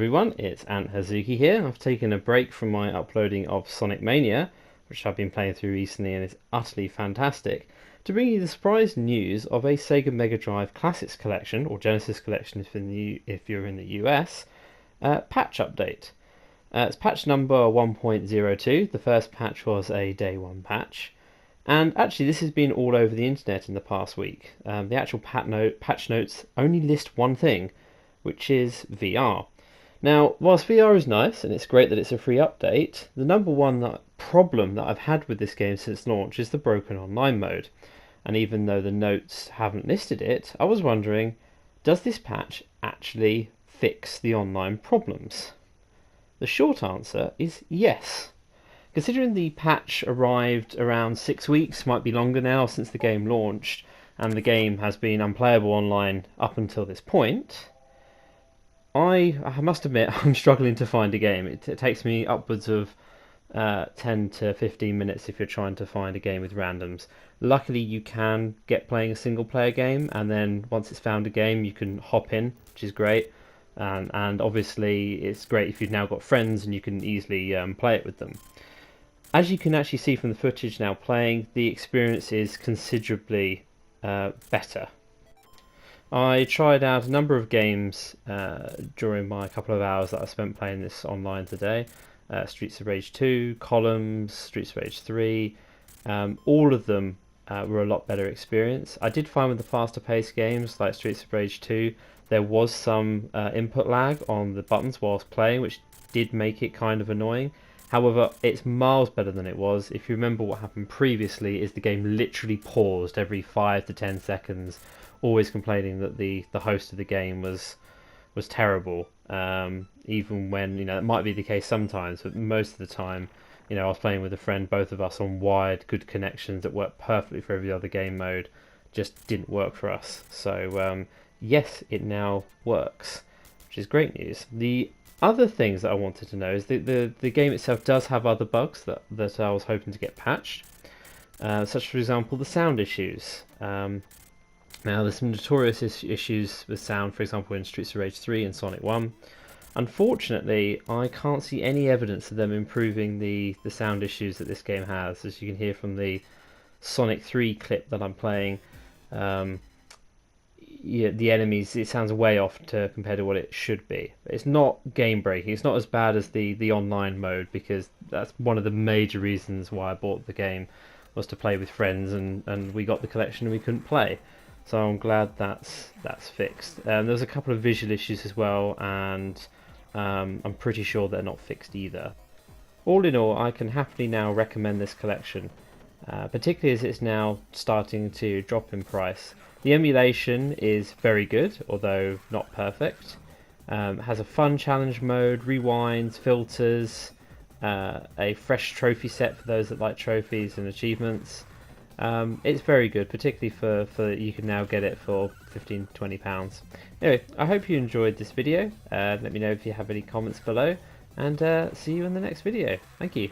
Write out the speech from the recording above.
everyone, it's Ant Hazuki here. I've taken a break from my uploading of Sonic Mania, which I've been playing through recently and is utterly fantastic, to bring you the surprise news of a Sega Mega Drive Classics Collection, or Genesis Collection if you're in the US, patch update. It's patch number 1.02. The first patch was a day one patch. And actually this has been all over the internet in the past week. The actual patch notes only list one thing, which is VR. Now, whilst VR is nice, and it's great that it's a free update, the number one problem that I've had with this game since launch is the broken online mode. And even though the notes haven't listed it, I was wondering, does this patch actually fix the online problems? The short answer is yes. Considering the patch arrived around 6 weeks, might be longer now since the game launched, and the game has been unplayable online up until this point, I must admit I'm struggling to find a game. It takes me upwards of 10 to 15 minutes if you're trying to find a game with randoms. Luckily you can get playing a single player game, and then once it's found a game you can hop in, which is great. And obviously it's great if you've now got friends and you can easily play it with them. As you can actually see from the footage now playing, the experience is considerably better. I tried out a number of games during my couple of hours that I spent playing this online today. Streets of Rage 2, Columns, Streets of Rage 3, all of them were a lot better experience. I did find with the faster paced games like Streets of Rage 2 there was some input lag on the buttons whilst playing, which did make it kind of annoying. However, it's miles better than it was. If you remember what happened previously, is the game literally paused every 5 to 10 seconds, always complaining that the host of the game was terrible. Even when, you know, it might be the case sometimes, but most of the time, you know, I was playing with a friend, both of us on wired, good connections that worked perfectly for every other game mode, just didn't work for us. So yes, it now works, which is great news. The other things that I wanted to know is the game itself does have other bugs that I was hoping to get patched, such for example the sound issues. Now there's some notorious issues with sound, for example in Streets of Rage 3 and Sonic 1. Unfortunately, I can't see any evidence of them improving the sound issues that this game has. As you can hear from the Sonic 3 clip that I'm playing, yeah, the enemies, it sounds way off compared to what it should be. It's not game breaking, it's not as bad as the online mode, because that's one of the major reasons why I bought the game, was to play with friends, and we got the collection and we couldn't play. So I'm glad that's fixed. There's a couple of visual issues as well, and I'm pretty sure they're not fixed either. All in all, I can happily now recommend this collection, particularly as it's now starting to drop in price. The emulation is very good, although not perfect. It has a fun challenge mode, rewinds, filters, a fresh trophy set for those that like trophies and achievements. It's very good, particularly for you can now get it for £15–20. Anyway, I hope you enjoyed this video. Let me know if you have any comments below, and see you in the next video. Thank you.